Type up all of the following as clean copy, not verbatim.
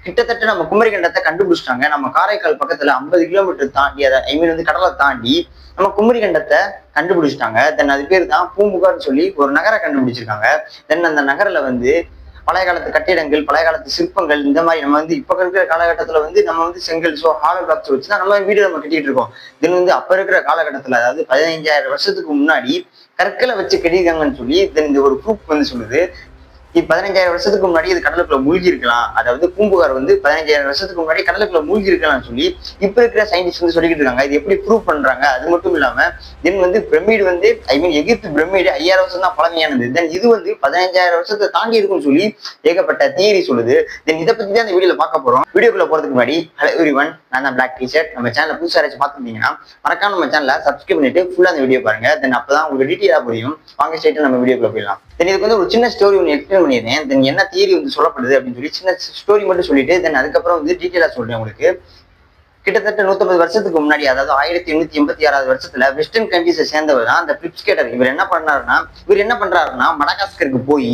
கிட்டத்தட்ட நம்ம குமரிக்கண்டத்தை கண்டுபிடிச்சிட்டாங்க. நம்ம காரைக்கால் பக்கத்துல 50 கிலோமீட்டர் தாண்டி அதை கடலை தாண்டி நம்ம குமரிக்கண்டத்தை கண்டுபிடிச்சிட்டாங்க. தென் அது பேர் தான் பூம்புகார்னு சொல்லி ஒரு நகரை கண்டுபிடிச்சிருக்காங்க. தென் அந்த நகரில் வந்து பழைய காலத்து கட்டிடங்கள், பழைய காலத்து சிற்பங்கள், இந்த மாதிரி நம்ம வந்து இப்ப இருக்கிற காலகட்டத்துல வந்து நம்ம வந்து செங்கல் ஹாலோ பிளாக்ஸ் வச்சுதான் நம்ம வீடு நம்ம கட்டிட்டு இருக்கோம். இது வந்து அப்ப இருக்கிற காலகட்டத்துல, அதாவது 15,000 வருஷத்துக்கு முன்னாடி கற்களை வச்சு கட்டியிருக்காங்கன்னு சொல்லி இந்த ஒரு ப்ரூஃப் வந்து சொல்லுது. 15,000 வருஷத்துக்கு முன்னாடி இது கடலுக்குள்ள மூழ்கி இருக்கலாம். அதாவது பூம்புகார் வந்து 15,000 வருஷத்துக்கு முன்னாடி கடலுக்குள்ள மூழ்கி இருக்கலாம்னு சொல்லி இப்ப இருக்கிற சயின்டிஸ்ட் வந்து சொல்லிக்கிட்டு இருக்காங்க. இது எப்படி ப்ரூவ் பண்றாங்க? அது மட்டும் இல்லாம தென் வந்து பிரமிடு வந்து எகிப்து பிரமிடு 5,000 வருஷம் தான் பழமையானது. தென் இது வந்து 15,000 வருஷத்தை தாண்டி இருக்கும்னு சொல்லி ஏகப்பட்ட தியரி சொல்லுது. தென் இதை பத்தி தான் இந்த வீடியோல பார்க்க போறோம். வீடியோக்குள்ள போறதுக்கு முன்னாடி ஹலோ எவ்ரிவன், நான் தான் பிளாக் டிஷர்ட். நம்ம சேனல் புதுசா யாராச்சும் பார்த்துருந்தீங்கன்னா மறக்காம நம்ம சேனலை சப்ஸ்கிரைப் பண்ணிட்டு ஃபுல்லா அந்த வீடியோ பாருங்க. தென் அப்பதான் உங்களுக்கு டீட்டெயிலா புரியும். வாங்க ஸ்ட்ரைட்டா நம்ம வீடியோக்குள்ள போயிடலாம். தென் இதுக்கு வந்து ஒரு சின்ன ஸ்டோரி ஒன்று எக்ஸ்பிளைன் பண்ணிடுறேன். தென் என்ன தியரி வந்து சொல்லப்படுது அப்படின்னு சொல்லி சின்ன ஸ்டோரி மட்டும் சொல்லிட்டு தென் அதுக்கப்புறம் வந்து டீட்டெயிலா சொல்றேன் உங்களுக்கு. கிட்டத்தட்ட 150 வருஷத்துக்கு முன்னாடி, அதாவது 1886 வருஷத்துல வெஸ்டர்ன் கண்ட்ரீஸை சேர்ந்தவர் தான் அந்த பிளிப்ஸ்கேட்டர். இவர் என்ன பண்றாருன்னா மடகாஸ்கருக்கு போய்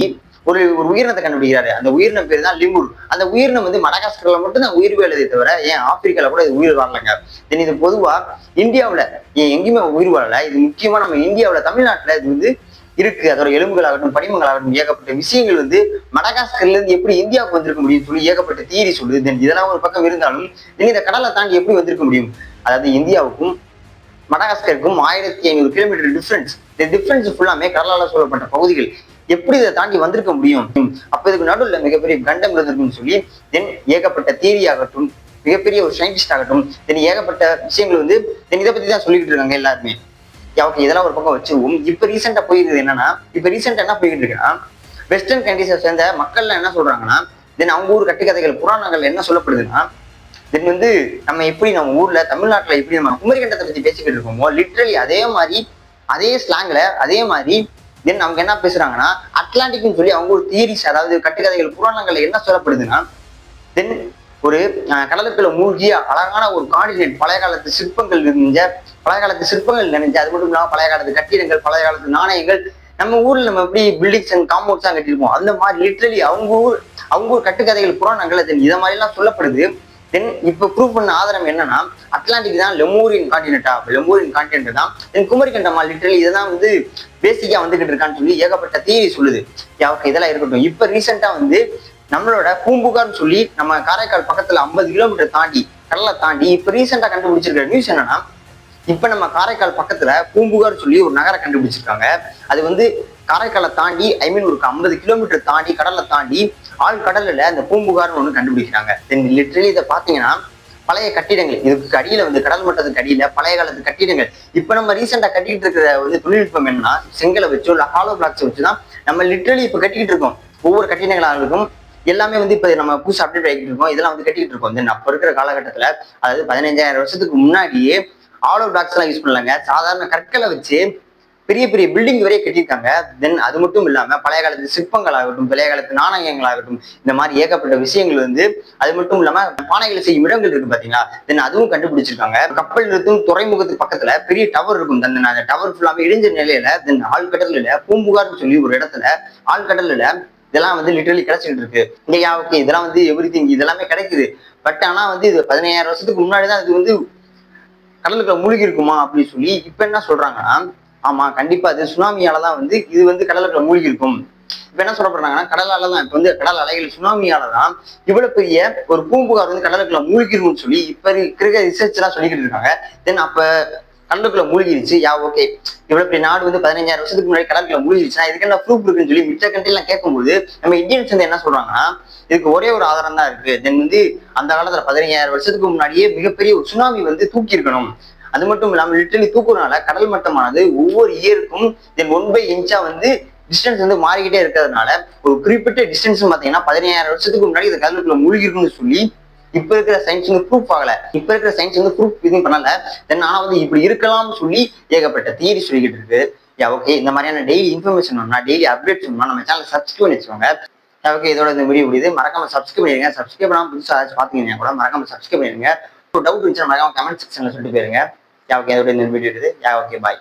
ஒரு உயிரினத்தை கண்டுபிடிக்கிறாரு. அந்த உயிரினம் பேர் தான் லிமுர். அந்த உயிரினம் வந்து மடகாஸ்கர்ல மட்டும் தான் உயிர் வாழுதே தவிர ஏன் ஆப்பிரிக்கால கூட இது உயிர் வாழலைங்க. தென் இது பொதுவா இந்தியாவில எங்கேயுமே உயிர் வாழல. இது முக்கியமா நம்ம இந்தியாவில தமிழ்நாட்டுல இது வந்து இருக்கு. அதோட எலும்புகளாகட்டும் படிமங்களாகட்டும் ஏகப்பட்ட விஷயங்கள் வந்து மடகாஸ்கர்ல இருந்து எப்படி இந்தியாவுக்கு வந்திருக்க முடியும்னு சொல்லி ஏகப்பட்ட தியரி சொல்லுது. தென் இதெல்லாம் ஒரு பக்கம் இருந்தாலும் இந்த கடலை தாண்டி எப்படி வந்திருக்க முடியும்? அதாவது இந்தியாவுக்கும் மடகாஸ்கருக்கும் 1500 கிலோமீட்டர் டிஃபரன்ஸ். இந்த டிஃபரன்ஸ் ஃபுல்லாமே கடலால சூழப்பட்ட பகுதிகள். எப்படி இதை தாண்டி வந்திருக்க முடியும்? அப்ப இதுக்கு நடுவில் மிகப்பெரிய கண்டம் இருந்திருக்குன்னு சொல்லி தென் ஏகப்பட்ட தியரி ஆகட்டும், மிகப்பெரிய ஒரு சயின்டிஸ்ட் ஆகட்டும், தென் ஏகப்பட்ட விஷயங்கள் வந்து தென் இதை பத்தி தான் சொல்லிக்கிட்டு இருக்காங்க எல்லாருமே. ஓகே, இதெல்லாம் ஒரு பக்கம் வச்சிருவோம். இப்ப ரீசெண்டா போயிருக்குது என்னன்னா, என்ன போய்கிட்டு இருக்குன்னா, வெஸ்டர்ன் கண்ட்ரீஸை சேர்ந்த மக்கள்லாம் என்ன சொல்றாங்கன்னா, தென் அவங்க ஊர் கட்டுக்கதைகள் புராணங்கள் என்ன சொல்லப்படுதுன்னா, தென் வந்து நம்ம ஊர்ல தமிழ்நாட்டுல எப்படி நம்ம குமரிக்கண்டத்தை பத்தி பேசிக்கிட்டு இருக்கோமோ லிட்ரலி அதே மாதிரி அதே ஸ்லாங்ல அதே மாதிரி தென் அவங்க என்ன பேசுறாங்கன்னா அட்லாண்டிக்னு சொல்லி அவங்க ஒரு தியரிஸ், அதாவது கட்டுக்கதைகள் புராணங்கள்ல என்ன சொல்லப்படுதுன்னா, தென் ஒரு கடலுக்குள்ள மூழ்கிய அழகான ஒரு கார்டினேட், பழைய காலத்து சிற்பங்கள் நினைஞ்ச அது மட்டும் இல்லாம பழைய காலத்து கட்டிடங்கள், பழைய காலத்து நாணயங்கள், நம்ம ஊர்ல நம்ம எப்படி பில்டிங்ஸ் அண்ட் காம்பவுண்ட்ஸ் தான் கட்டிருப்போம் அந்த மாதிரி லிட்ரலி அவங்க ஊர் கட்டுக்கதைகள் புராணங்கள் இதை மாதிரி எல்லாம் சொல்லப்படுது. தென் இப்ப ப்ரூவ் பண்ண ஆதாரம் என்னன்னா, அட்லாண்டிக் தான் லெமூரியன் கான்டினென்ட் தான் தென் குமரிக்கண்டமா லிட்டரலி இதுதான் வந்து பேசிக்கா வந்துகிட்டு இருக்கான்னு சொல்லி ஏகப்பட்ட தியரி சொல்லுது. இதெல்லாம் இருக்கட்டும். இப்ப ரீசெண்டா வந்து நம்மளோட பூம்புகார்னு சொல்லி நம்ம காரைக்கால் பக்கத்துல 50 கிலோமீட்டர் தாண்டி கடலை தாண்டி இப்ப ரீசெண்டா கண்டுபிடிச்சிருக்கிற நியூஸ் என்னன்னா, இப்ப நம்ம காரைக்கால் பக்கத்துல பூம்புகார் சொல்லி ஒரு நகரை கண்டுபிடிச்சிருக்காங்க. அது வந்து காரைக்காலை தாண்டி ஒரு 50 கிலோமீட்டர் தாண்டி கடலை தாண்டி ஆழ்கடல்ல அந்த பூம்புகார்னு ஒண்ணு கண்டுபிடிக்கிறாங்க. தென் லிட்டரலி இதை பாத்தீங்கன்னா பழைய கட்டிடங்கள், இதுக்கு அடியில வந்து கடல் மட்டத்துக்கு அடியில பழைய காலத்து கட்டிடங்கள். இப்ப நம்ம ரீசெண்டா கட்டிக்கிட்டு இருக்கிற வந்து தொழில்நுட்பம் என்னன்னா, செங்கலை வச்சோ இல்ல ஹாலோ பிளாக்ஸ் வச்சுதான் நம்ம லிட்டரலி இப்ப கட்டிக்கிட்டு இருக்கோம். ஒவ்வொரு கட்டிடங்களாக எல்லாமே வந்து இப்ப நம்ம புதுசு அப்டேட் ஆகிட்டு இருக்கோம். இதெல்லாம் வந்து கட்டிக்கிட்டு இருக்கோம். தென் அப்ப இருக்கிற காலகட்டத்துல, அதாவது 15,000 வருஷத்துக்கு முன்னாடியே ஹாலோ பிளாக்ஸ் எல்லாம் யூஸ் பண்ணலாங்க. சாதாரண கற்களை வச்சு பெரிய பெரிய பில்டிங் வரைய கட்டியிருக்காங்க. தென் அது மட்டும் இல்லாம பழைய காலத்து சிற்பங்கள் ஆகட்டும், பழைய காலத்து நாணயங்கள் ஆகட்டும், இந்த மாதிரி ஏகப்பட்ட விஷயங்கள் வந்து அது மட்டும் இல்லாம பானைகளை செய்யும் இடங்கள் இருக்கு பாத்தீங்களா, தென் அதுவும் கண்டுபிடிச்சிருக்காங்க. கப்பல் நிறுத்தும் துறைமுகத்துக்கு பக்கத்துல பெரிய டவர் இருக்கும். தென் அந்த டவர் ஃபுல்லாமே இடிஞ்ச நிலையில தென் ஆழ்கடல்ல பூம்புகார்னு சொல்லி ஒரு இடத்துல ஆழ்கடல்ல இதெல்லாம் வந்து லிட்டரலி கிடைச்சிட்டு இருக்கு. ஓகே, இதெல்லாம் வந்து எவ்ரிதிங் இதெல்லாமே கிடைக்குது. பட் ஆனா வந்து இது 15,000 வருஷத்துக்கு முன்னாடிதான் இது வந்து கடலுக்குள்ள மூழ்கி இருக்குமா அப்படின்னு சொல்லி இப்ப என்ன சொல்றாங்கன்னா, ஆமா கண்டிப்பா அது சுனாமியாலதான் வந்து இது வந்து கடலுக்குள்ள மூழ்கி இருக்கும். இப்ப என்ன சொல்லப்படுறாங்கன்னா, கடலாலதான் இப்ப வந்து கடல் அலைகள் சுனாமியாலதான் இவ்வளவு பெரிய ஒரு பூம்புகார் வந்து கடலுக்குள்ள மூழ்கிருக்கும்னு சொல்லி இப்ப இருக்கிற ரிசர்ச் எல்லாம் சொல்லிக்கிட்டு இருக்காங்க. தென் அப்ப கடலுக்குள்ள மூழ்கிடுச்சு. ஓகே, இவ்வளவு பெரிய நாடு வந்து 15,000 வருஷத்துக்கு முன்னாடி கடலுக்குள்ள மூழ்கிடுச்சுன்னா இதுக்கு என்ன ப்ரூஃப் இருக்குன்னு சொல்லி மிச்ச கண்ட்ரி எல்லாம் கேட்கும்போது நம்ம இந்தியன்ஸ் வந்து என்ன சொல்றாங்கன்னா, இதுக்கு ஒரே ஒரு ஆதாரம் தான் இருக்கு. தென் வந்து அந்த காலத்துல 15,000 வருஷத்துக்கு முன்னாடியே மிகப்பெரிய ஒரு சுனாமி வந்து தூக்கி இருக்கணும். அது மட்டும் இல்லாம லிட்டரலி தூக்குறதுனால கடல் மட்டமானது ஒவ்வொரு இயருக்கும் தென் 1/inch வந்து டிஸ்டன்ஸ் வந்து மாறிக்கிட்டே இருக்கிறதுனால ஒரு குறிப்பிட்ட டிஸ்டன்ஸ் பாத்தீங்கன்னா 15,000 வருஷத்துக்கு முன்னாடி இந்த கடலுக்குள்ள மூழ்கி இருக்குன்னு சொல்லி இப்ப இருக்கிற சயின்ஸ் வந்து ப்ரூஃப் ஆகல. இப்ப இருக்கிற சயின்ஸ் வந்து ப்ரூஃப் எதுவும் பண்ணல. தென் ஆனா வந்து இப்படி இருக்கலாம்னு சொல்லி ஏகப்பட்ட தியரி சொல்லிக்கிட்டு இருக்கு. ஓகே, இந்த மாதிரியான டெய்லி இன்ஃபர்மேஷன் வேணும்னா, டெய்லி அப்டேட்ஸ் வேணும்னா நம்ம சேனல் சப்ஸ்கிரைப் பண்ணி வச்சுக்கோங்க. ஓகே, இதோட இந்த வீடியோ முடியுது. மறக்காம சப்ஸ்கிரைப் பண்ணிடுங்க. சப்ஸ்கிரைப் பண்ணாம புதுசாக ஏதாச்சும் பாத்தீங்கன்னா கூட மறக்காம சப்ஸ்கிரைப் பண்ணிடுங்க. ஒரு டவுட் இருந்துச்சுன்னா மறக்காம கமெண்ட் செக்ஷன்ல சொல்லிட்டு போயிருங்க. ஓகே, அதோட இந்த வீடியோ இருக்குது. ஓகே, பாய்.